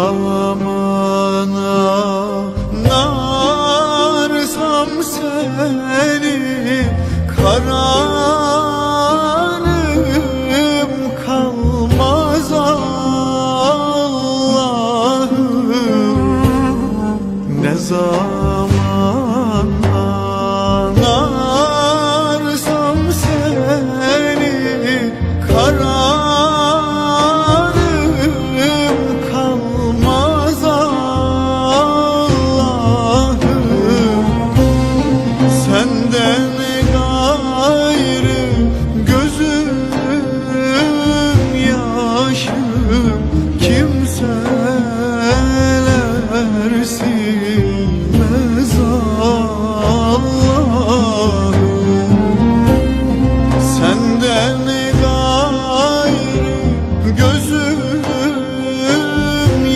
zamana narsam seni, kararım kalmaz Allah'ım. Ne zaman anarsam seni, kararım kalmaz Allah'ım. Senden gayrı gözüm yaşım kimseler silmez Allah'ım. Senden gayrı gözüm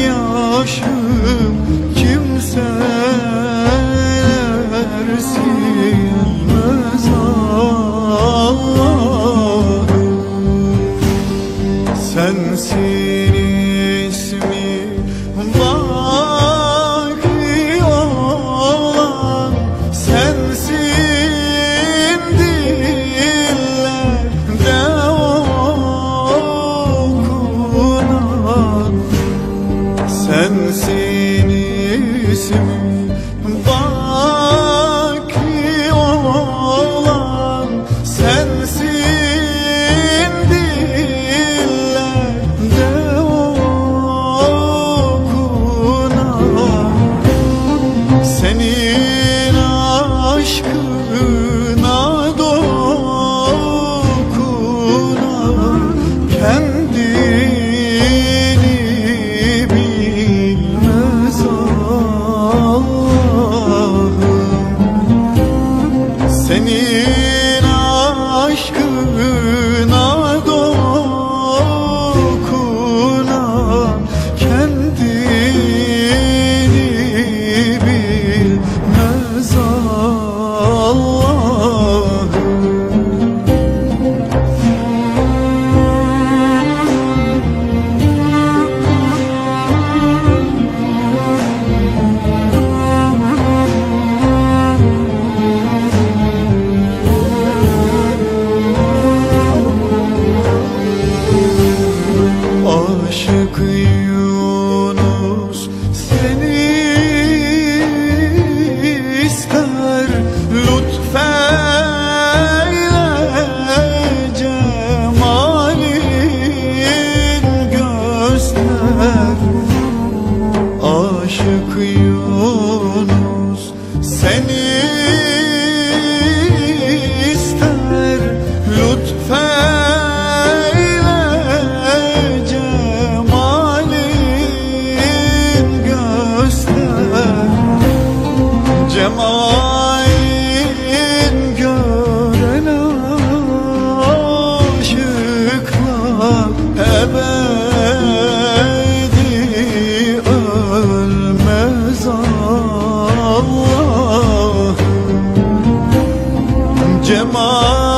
yaşım kimseler silmez Allah'ım. Sensin ismi baki olan, sensin dillerde okunan. Sensin ismi baki olan, sensin dillerde okunan. Senin aşkına dokunan kendini bilmez Allah'ım. Senin aşkına dokunan kendini bilmez Allah'ım. Aşık Yunus seni ister, lütfeyle cemalin göster. Aşık Yunus seni ister, lütfeyle cemalin göster. Cemalin gören aşıklar ebedi ölmez Allah'ım. Cemal